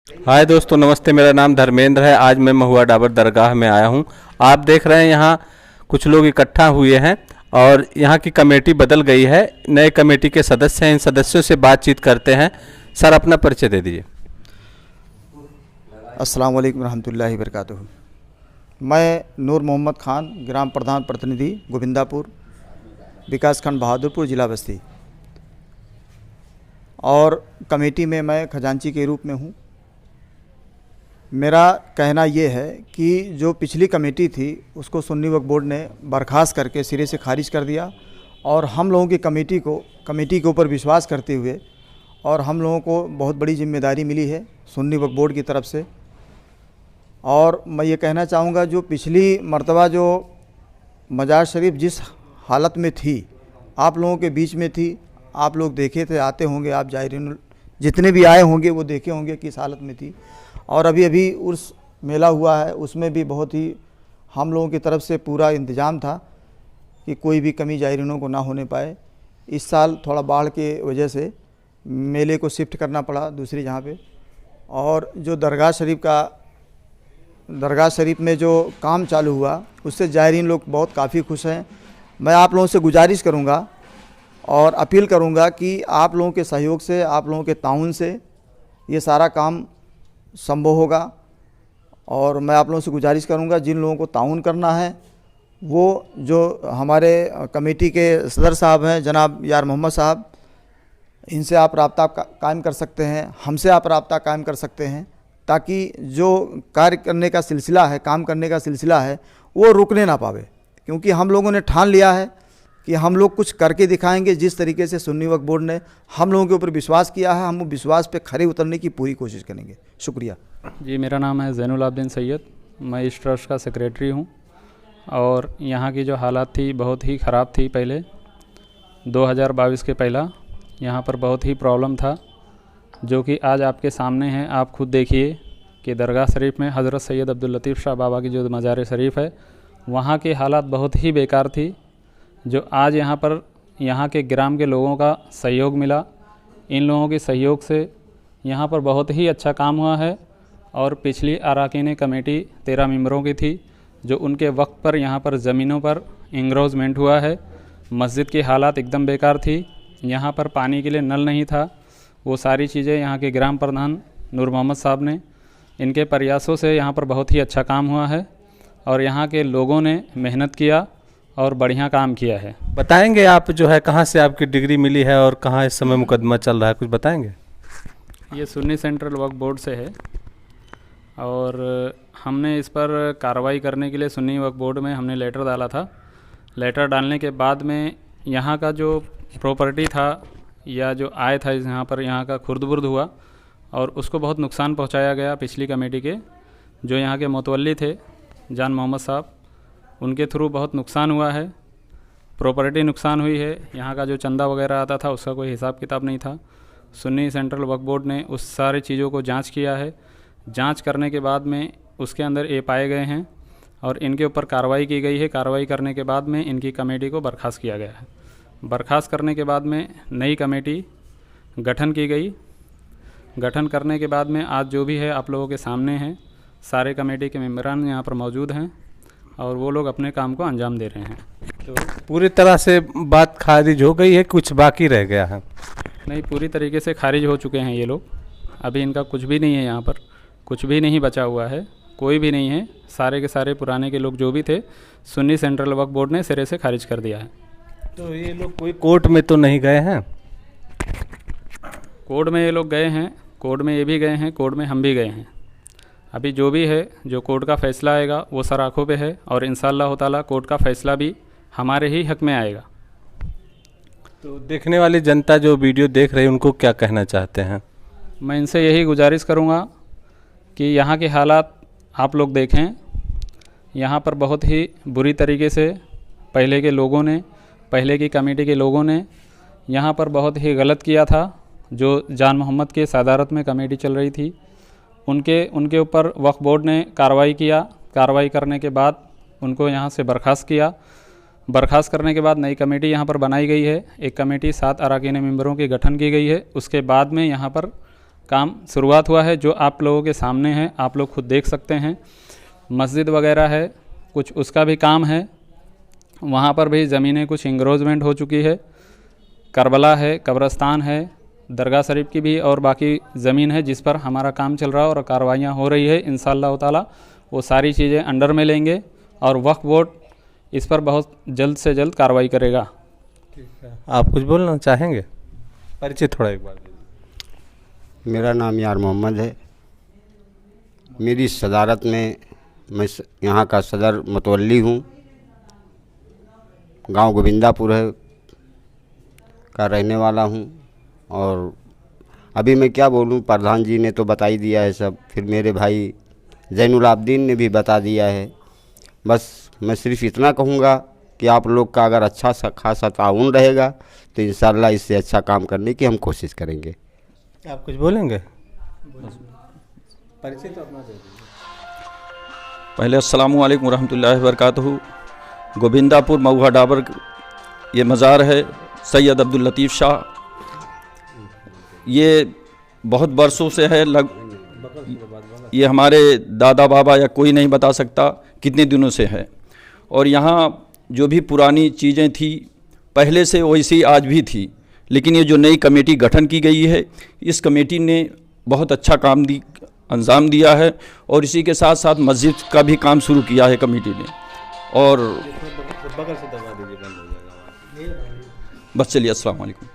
हाय दोस्तों, नमस्ते। मेरा नाम धर्मेंद्र है। आज मैं महुआ डाबर दरगाह में आया हूं। आप देख रहे हैं यहाँ कुछ लोग इकट्ठा हुए हैं और यहाँ की कमेटी बदल गई है। नए कमेटी के सदस्य हैं, इन सदस्यों से बातचीत करते हैं। सर, अपना परिचय दे दीजिए। अस्सलाम वालेकुम रहमतुल्लाहि वबरकातुहू। मैं नूर मोहम्मद खान, ग्राम प्रधान प्रतिनिधि गोविंदापुर, विकासखंड बहादुरपुर, जिला बस्ती, और कमेटी में मैं खजांची के रूप में हूँ। मेरा कहना ये है कि जो पिछली कमेटी थी उसको सुन्नी वक्फ बोर्ड ने बर्खास्त करके सिरे से खारिज कर दिया और हम लोगों की कमेटी के ऊपर विश्वास करते हुए, और हम लोगों को बहुत बड़ी जिम्मेदारी मिली है सुन्नी वक्फ बोर्ड की तरफ से। और मैं ये कहना चाहूँगा, जो पिछली मर्तबा जो मजार शरीफ जिस हालत में थी, आप लोगों के बीच में थी, आप लोग देखे थे, आते होंगे, आप जायरीन जितने भी आए होंगे वो देखे होंगे किस हालत में थी। और अभी उर्स मेला हुआ है, उसमें भी बहुत ही हम लोगों की तरफ से पूरा इंतज़ाम था कि कोई भी कमी जायरीनों को ना होने पाए। इस साल थोड़ा बाढ़ के वजह से मेले को शिफ्ट करना पड़ा दूसरी जगह पे। और जो दरगाह शरीफ में जो काम चालू हुआ उससे जायरीन लोग बहुत काफ़ी खुश हैं। मैं आप लोगों से गुजारिश करूंगा और अपील करूंगा कि आप लोगों के सहयोग से, आप लोगों के ताउन से ये सारा काम संभव होगा। और मैं आप लोगों से गुजारिश करूंगा, जिन लोगों को ताउन करना है वो जो हमारे कमेटी के सदर साहब हैं जनाब यार मोहम्मद साहब, इनसे आप रब्ता कायम कर सकते हैं, हमसे आप रब्ता कायम कर सकते हैं, ताकि जो कार्य करने का सिलसिला है, काम करने का सिलसिला है, वो रुकने ना पावे। क्योंकि हम लोगों ने ठान लिया है कि हम लोग कुछ करके दिखाएंगे। जिस तरीके से सुन्नी वक्फ बोर्ड ने हम लोगों के ऊपर विश्वास किया है, हम वो विश्वास पे खरे उतरने की पूरी कोशिश करेंगे। शुक्रिया जी। मेरा नाम है ज़ैनुल आबदीन सैयद, मैं इस ट्रस्ट का सेक्रेटरी हूँ। और यहाँ की जो हालात थी बहुत ही ख़राब थी। पहले 2022 के पहला यहाँ पर बहुत ही प्रॉब्लम था, जो कि आज आपके सामने है। आप खुद देखिए कि दरगाह शरीफ में हज़रत सैयद अब्दुल लतीफ़ शाह बाबा की जो मज़ार शरीफ है, वहाँ की हालात बहुत ही बेकार थी। जो आज यहाँ पर यहाँ के ग्राम के लोगों का सहयोग मिला, इन लोगों के सहयोग से यहाँ पर बहुत ही अच्छा काम हुआ है। और पिछली अरकान कमेटी 13 मेंबरों की थी, जो उनके वक्त पर यहाँ पर ज़मीनों पर इंक्रोचमेंट हुआ है। मस्जिद की हालात एकदम बेकार थी, यहाँ पर पानी के लिए नल नहीं था। वो सारी चीज़ें यहाँ के ग्राम प्रधान नूर मोहम्मद साहब ने, इनके प्रयासों से यहाँ पर बहुत ही अच्छा काम हुआ है। और यहाँ के लोगों ने मेहनत किया और बढ़िया काम किया है। बताएंगे आप जो है कहाँ से आपकी डिग्री मिली है और कहाँ इस समय मुकदमा चल रहा है, कुछ बताएंगे? ये सुन्नी सेंट्रल वक्फ बोर्ड से है और हमने इस पर कार्रवाई करने के लिए सुन्नी वक्फ बोर्ड में हमने लेटर डाला था। लेटर डालने के बाद में यहाँ का जो प्रॉपर्टी था या जो आय था यहाँ पर, यहाँ का खुर्द-बुर्द हुआ और उसको बहुत नुकसान पहुँचाया गया। पिछली कमेटी के जो यहाँ के मुतवल्ली थे जान मोहम्मद साहब, उनके थ्रू बहुत नुकसान हुआ है, प्रॉपर्टी नुकसान हुई है। यहाँ का जो चंदा वगैरह आता था उसका कोई हिसाब किताब नहीं था। सुन्नी सेंट्रल वक्फ बोर्ड ने उस सारी चीज़ों को जांच किया है। जांच करने के बाद में उसके अंदर ये पाए गए हैं और इनके ऊपर कार्रवाई की गई है। कार्रवाई करने के बाद में इनकी कमेटी को बर्खास्त किया गया है। बर्खास्त करने के बाद में नई कमेटी गठन की गई। गठन करने के बाद में आज जो भी है आप लोगों के सामने हैं, सारे कमेटी के मेंबरान यहाँ पर मौजूद हैं और वो लोग अपने काम को अंजाम दे रहे हैं। तो पूरी तरह से बात खारिज हो गई है, कुछ बाकी रह गया है? नहीं, पूरी तरीके से खारिज हो चुके हैं ये लोग। अभी इनका कुछ भी नहीं है, यहाँ पर कुछ भी नहीं बचा हुआ है, कोई भी नहीं है। सारे के सारे पुराने के लोग जो भी थे, सुन्नी सेंट्रल वक्फ बोर्ड ने सिरे से खारिज कर दिया है। तो ये लोग कोई कोर्ट में तो नहीं गए हैं? कोर्ट में ये लोग गए हैं, कोर्ट में ये भी गए हैं, कोर्ट में हम भी गए हैं। अभी जो भी है, जो कोर्ट का फ़ैसला आएगा वो सर आँखों पे है और इंशाअल्लाह ताला कोर्ट का फ़ैसला भी हमारे ही हक़ में आएगा। तो देखने वाली जनता जो वीडियो देख रही है उनको क्या कहना चाहते हैं? मैं इनसे यही गुजारिश करूँगा कि यहाँ के हालात आप लोग देखें। यहाँ पर बहुत ही बुरी तरीके से पहले के लोगों ने, पहले की कमेटी के लोगों ने यहाँ पर बहुत ही गलत किया था। जो जान मोहम्मद के सदारत में कमेटी चल रही थी, उनके ऊपर वक्फ बोर्ड ने कार्रवाई किया। कार्रवाई करने के बाद उनको यहाँ से बर्खास्त किया। बर्खास्त करने के बाद नई कमेटी यहाँ पर बनाई गई है। एक कमेटी 7 अरकान मेंबरों की गठन की गई है। उसके बाद में यहाँ पर काम शुरुआत हुआ है, जो आप लोगों के सामने है, आप लोग खुद देख सकते हैं। मस्जिद वगैरह है कुछ, उसका भी काम है। वहाँ पर भी ज़मीनें कुछ इंक्रोचमेंट हो चुकी है। करबला है, कब्रस्तान है, दरगाह शरीफ की भी और बाकी ज़मीन है जिस पर हमारा काम चल रहा है और कार्रवाइयाँ हो रही है। इंशाअल्लाह ताला वो सारी चीज़ें अंडर में लेंगे और वक्फ बोर्ड इस पर बहुत जल्द से जल्द कार्रवाई करेगा। आप कुछ बोलना चाहेंगे? परिचय थोड़ा एक बार दीजिए। मेरा नाम यार मोहम्मद है। मेरी सदारत में मैं यहाँ का सदर मतवल्ली हूँ। गांव गोविंदापुर है का रहने वाला हूँ। और अभी मैं क्या बोलूँ, प्रधान जी ने तो बता ही दिया है सब, फिर मेरे भाई जैनुल आबदीन ने भी बता दिया है। बस मैं सिर्फ इतना कहूँगा कि आप लोग का अगर अच्छा सा खासा ताउन रहेगा तो इंशाअल्लाह इससे अच्छा काम करने की हम कोशिश करेंगे। आप कुछ बोलेंगे? परिचय तो अपना दे दीजिए। पहले अस्सलामु अलैकुम रहमतुल्लाहि व बरकातहू। गोविंदापुर महुआ डाबर ये मज़ार है सैयद अब्दुल लतीफ़ शाह। ये बहुत बरसों से है, ये हमारे दादा बाबा या कोई नहीं बता सकता कितने दिनों से है। और यहाँ जो भी पुरानी चीज़ें थी पहले से वैसी आज भी थी, लेकिन ये जो नई कमेटी गठन की गई है, इस कमेटी ने बहुत अच्छा काम अंजाम दिया है और इसी के साथ साथ मस्जिद का भी काम शुरू किया है कमेटी ने। और बगल से दबा दीजिए, बंद हो जाएगा। बस चलिए, अस्सलाम वालेकुम।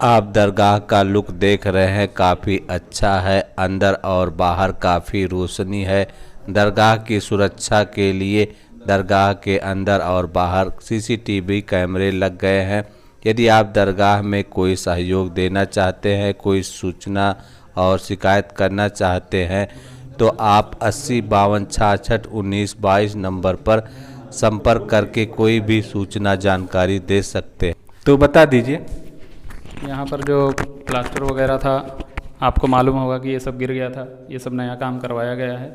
आप दरगाह का लुक देख रहे हैं, काफ़ी अच्छा है। अंदर और बाहर काफ़ी रोशनी है। दरगाह की सुरक्षा के लिए दरगाह के अंदर और बाहर सीसीटीवी कैमरे लग गए हैं। यदि आप दरगाह में कोई सहयोग देना चाहते हैं, कोई सूचना और शिकायत करना चाहते हैं तो आप 80 52 66 19 22 नंबर पर संपर्क करके कोई भी सूचना जानकारी दे सकते हैं। तो बता दीजिए। यहाँ पर जो प्लास्टर वगैरह था, आपको मालूम होगा कि ये सब गिर गया था। ये सब नया काम करवाया गया है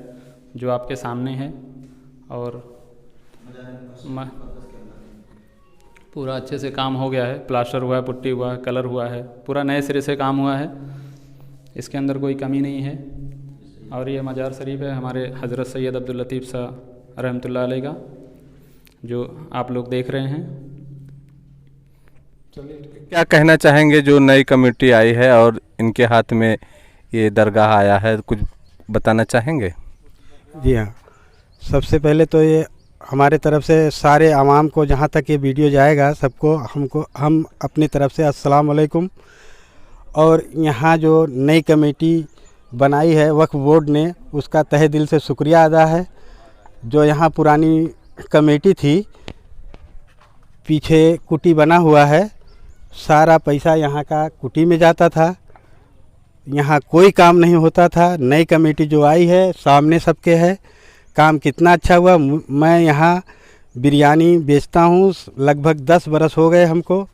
जो आपके सामने है। और पूरा अच्छे से काम हो गया है। प्लास्टर हुआ है, पुट्टी हुआ है, कलर हुआ है, पूरा नए सिरे से काम हुआ है। इसके अंदर कोई कमी नहीं है। और ये मज़ार शरीफ है हमारे हज़रत सैयद अब्दुल लतीफ़ शाह रहमतुल्लाह अलैह का, जो आप लोग देख रहे हैं। क्या कहना चाहेंगे जो नई कमेटी आई है और इनके हाथ में ये दरगाह आया है, कुछ बताना चाहेंगे? जी हाँ, सबसे पहले तो ये हमारे तरफ से सारे आवाम को, जहाँ तक ये वीडियो जाएगा सबको, हम अपनी तरफ से अस्सलाम वालेकुम। और यहाँ जो नई कमेटी बनाई है वक्फ बोर्ड ने, उसका तहे दिल से शुक्रिया अदा है। जो यहाँ पुरानी कमेटी थी, पीछे कुटी बना हुआ है, सारा पैसा यहाँ का कुटी में जाता था, यहाँ कोई काम नहीं होता था। नई कमेटी जो आई है सामने सबके है, काम कितना अच्छा हुआ। मैं यहाँ बिरयानी बेचता हूँ, लगभग 10 बरस हो गए हमको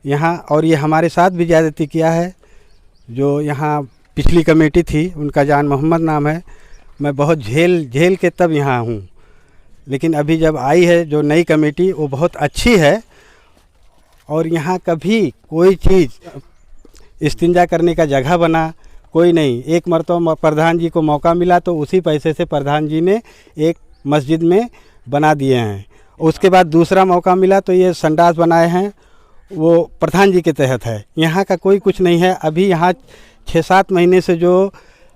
यहाँ। और ये हमारे साथ भी ज़्यादती किया है। जो यहाँ पिछली कमेटी थी, उनका जान मोहम्मद नाम है। मैं बहुत झेल के तब यहाँ हूँ, लेकिन अभी जब आई है जो नई कमेटी, वो बहुत अच्छी है। और यहाँ कभी कोई चीज़ इस्तिंजा करने का जगह बना कोई नहीं। एक मरतबा प्रधान जी को मौका मिला तो उसी पैसे से प्रधान जी ने एक मस्जिद में बना दिए हैं। उसके बाद दूसरा मौका मिला तो ये संडास बनाए हैं, वो प्रधान जी के तहत है। यहाँ का कोई कुछ नहीं है। अभी यहाँ 6-7 महीने से जो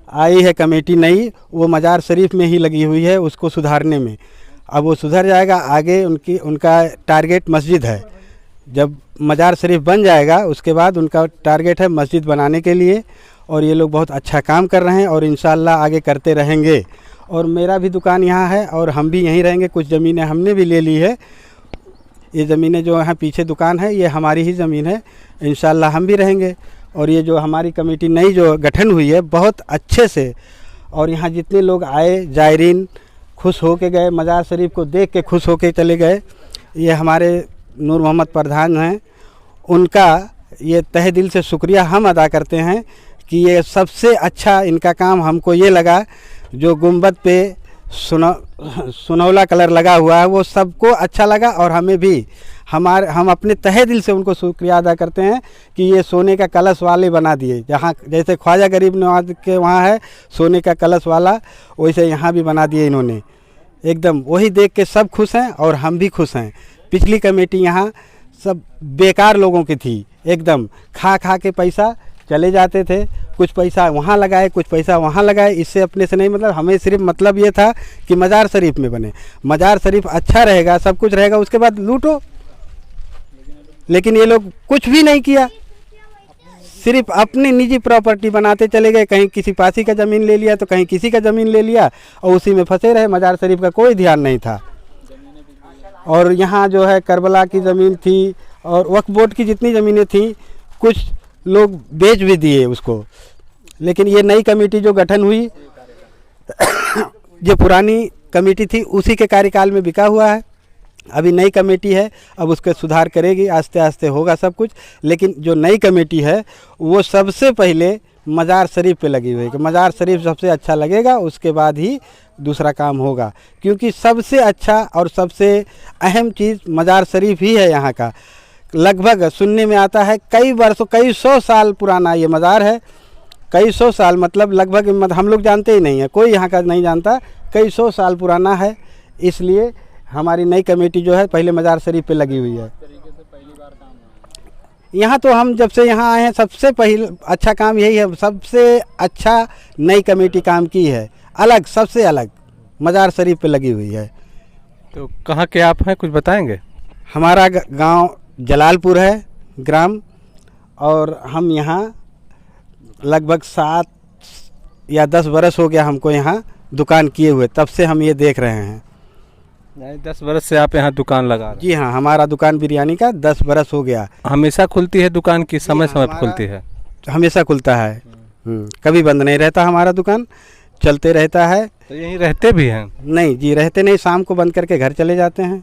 आई है कमेटी नई, वो मज़ार शरीफ में ही लगी हुई है उसको सुधारने में। अब वो सुधर जाएगा, आगे उनका टारगेट मस्जिद है। जब मज़ार शरीफ बन जाएगा उसके बाद उनका टारगेट है मस्जिद बनाने के लिए। और ये लोग बहुत अच्छा काम कर रहे हैं और इंशाअल्लाह आगे करते रहेंगे। और मेरा भी दुकान यहाँ है और हम भी यहीं रहेंगे। कुछ ज़मीनें हमने भी ले ली है। ये ज़मीनें जो यहाँ पीछे दुकान है, ये हमारी ही ज़मीन है। इंशाअल्लाह हम भी रहेंगे। और ये जो हमारी कमेटी नई जो गठन हुई है, बहुत अच्छे से, और यहाँ जितने लोग आए ज़ायरीन खुश हो के गए, मज़ार शरीफ को देख के खुश हो के चले गए। ये हमारे नूर मोहम्मद प्रधान हैं, उनका ये तहे दिल से शुक्रिया हम अदा करते हैं कि ये सबसे अच्छा इनका काम हमको ये लगा। जो गुंबद पे सुनौला कलर लगा हुआ है वो सबको अच्छा लगा और हमें भी। हम अपने तहे दिल से उनको शुक्रिया अदा करते हैं कि ये सोने का कलश वाले बना दिए। जहाँ जैसे ख्वाजा गरीब नवाज के वहाँ है सोने का कलश वाला, वैसे यहाँ भी बना दिए इन्होंने। एकदम वही देख के सब खुश हैं और हम भी खुश हैं। पिछली कमेटी यहाँ सब बेकार लोगों की थी, एकदम खा खा के पैसा चले जाते थे, कुछ पैसा वहाँ लगाए कुछ पैसा वहाँ लगाए। इससे अपने से नहीं मतलब, हमें सिर्फ मतलब ये था कि मज़ार शरीफ में बने, मज़ार शरीफ अच्छा रहेगा, सब कुछ रहेगा, उसके बाद लूटो। लेकिन ये लोग कुछ भी नहीं किया, सिर्फ अपनी निजी प्रॉपर्टी बनाते चले गए। कहीं किसी पासी का ज़मीन ले लिया तो कहीं किसी का ज़मीन ले लिया और उसी में फंसे रहे। मज़ार शरीफ का कोई ध्यान नहीं था। और यहाँ जो है करबला की ज़मीन थी और वक्फ बोर्ड की जितनी ज़मीनें थी कुछ लोग बेच भी दिए उसको। लेकिन ये नई कमेटी जो गठन हुई जो पुरानी कमेटी थी उसी के कार्यकाल में बिका हुआ है। अभी नई कमेटी है, अब उसके सुधार करेगी, आस्ते आस्ते होगा सब कुछ। लेकिन जो नई कमेटी है वो सबसे पहले मज़ार शरीफ पे लगी हुई है कि मज़ार शरीफ सबसे अच्छा लगेगा, उसके बाद ही दूसरा काम होगा। क्योंकि सबसे अच्छा और सबसे अहम चीज़ मज़ार शरीफ ही है यहाँ का। लगभग सुनने में आता है कई वर्षों कई सौ साल पुराना ये मज़ार है। कई सौ साल मतलब लगभग हम लोग जानते ही नहीं है, कोई यहाँ का नहीं जानता, कई सौ साल पुराना है। इसलिए हमारी नई कमेटी जो है पहले मज़ार शरीफ पे लगी हुई है। यहाँ तो हम जब से यहाँ आए हैं सबसे पहले अच्छा काम यही है, सबसे अच्छा नई कमेटी काम की है, अलग सबसे अलग मज़ार शरीफ पे लगी हुई है। तो कहाँ के आप हैं, कुछ बताएंगे? हमारा गांव जलालपुर है ग्राम, और हम यहाँ लगभग 7 या 10 बरस हो गया हमको यहाँ दुकान किए हुए, तब से हम ये देख रहे हैं। 10 बरस से आप यहाँ दुकान लगा रहे हैं? जी हाँ, हमारा दुकान बिरयानी का 10 बरस हो गया। हमेशा खुलती है दुकान की समय समय पर खुलती है? हमेशा खुलता है, कभी बंद नहीं रहता, हमारा दुकान चलते रहता है। तो यहीं रहते भी हैं? नहीं जी, रहते नहीं, शाम को बंद करके घर चले जाते हैं।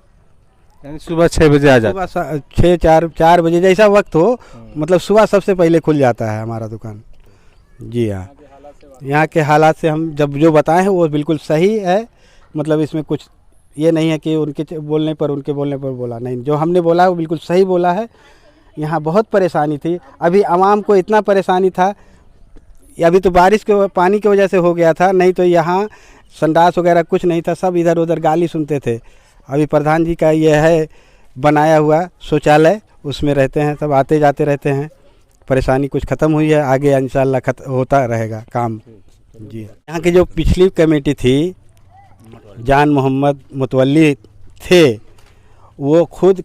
यानी सुबह 6 बजे आ जाते? सुबह 6-4 बजे जैसा वक्त हो, मतलब सुबह सबसे पहले खुल जाता है हमारा दुकान। जी हाँ, यहाँ के हालात से हम जब जो बताए हैं वो बिल्कुल सही है। मतलब इसमें कुछ ये नहीं है कि उनके बोलने पर बोला नहीं, जो हमने बोला है वो बिल्कुल सही बोला है। यहाँ बहुत परेशानी थी, अभी आवाम को इतना परेशानी था, अभी तो बारिश के पानी की वजह से हो गया था, नहीं तो यहाँ संडास वगैरह कुछ नहीं था, सब इधर उधर गाली सुनते थे। अभी प्रधान जी का ये है बनाया हुआ शौचालय, उसमें रहते हैं, सब आते जाते रहते हैं। परेशानी कुछ ख़त्म हुई है, आगे इंशाल्लाह होता रहेगा काम। जी, यहाँ की जो पिछली कमेटी थी जान मोहम्मद मुतवल्ली थे, वो खुद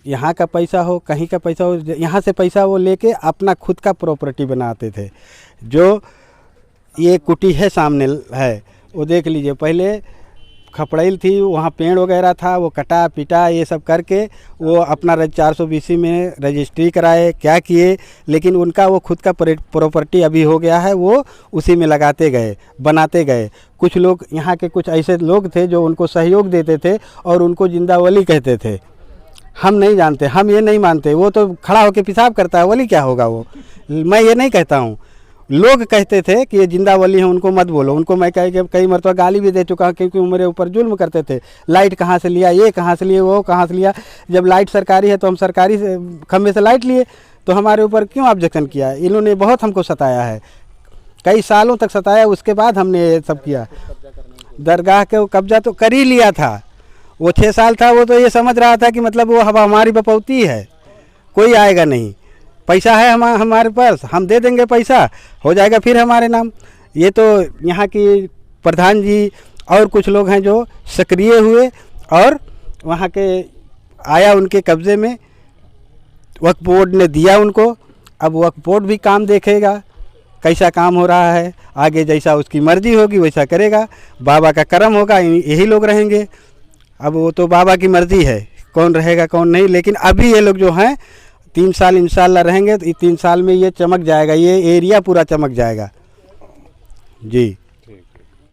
यहाँ का पैसा हो कहीं का पैसा हो, यहाँ से पैसा वो लेके अपना खुद का प्रॉपर्टी बनाते थे। जो ये कुटी है सामने है वो देख लीजिए, पहले खपड़ैल थी, वहाँ पेड़ वगैरह था, वो कटा पिटा ये सब करके वो अपना 420 में रजिस्ट्री कराए, क्या किए, लेकिन उनका वो खुद का प्रॉपर्टी अभी हो गया है, वो उसी में लगाते गए, बनाते गए। कुछ लोग यहाँ के कुछ ऐसे लोग थे जो उनको सहयोग देते थे और उनको जिंदा वली कहते थे। हम नहीं जानते, हम ये नहीं मानते, वो तो खड़ा होकर पेशाब करता है, वली क्या होगा वो, मैं ये नहीं कहता हूँ। लोग कहते थे कि ये जिंदा वली हैं, उनको मत बोलो। उनको मैं कई मरतबा गाली भी दे चुका हूँ, क्योंकि मेरे ऊपर जुल्म करते थे। लाइट कहाँ से लिया, ये कहाँ से लिए, वो कहाँ से लिया। जब लाइट सरकारी है तो हम सरकारी खम्भे से लाइट लिए, तो हमारे ऊपर क्यों ऑब्जेक्शन किया। इन्होंने बहुत हमको सताया है, कई सालों तक सताया, उसके बाद हमने ये सब किया। दरगाह के कब्जा तो कर ही लिया था, वो 6 साल था, वो तो ये समझ रहा था कि मतलब वो हमारी बपौती है, कोई आएगा नहीं, पैसा है हमारे पास, हम दे देंगे पैसा, हो जाएगा फिर हमारे नाम। ये तो यहाँ की प्रधान जी और कुछ लोग हैं जो सक्रिय हुए और वहाँ के आया उनके कब्ज़े में, वक्फ बोर्ड ने दिया उनको। अब वक्फ बोर्ड भी काम देखेगा कैसा काम हो रहा है, आगे जैसा उसकी मर्जी होगी वैसा करेगा। बाबा का करम होगा, यही लोग रहेंगे। अब वो तो बाबा की मर्जी है, कौन रहेगा कौन नहीं। लेकिन अभी ये लोग जो हैं 3 साल इंशाल्लाह रहेंगे, तो 3 साल में ये चमक जाएगा, ये एरिया पूरा चमक जाएगा। जी।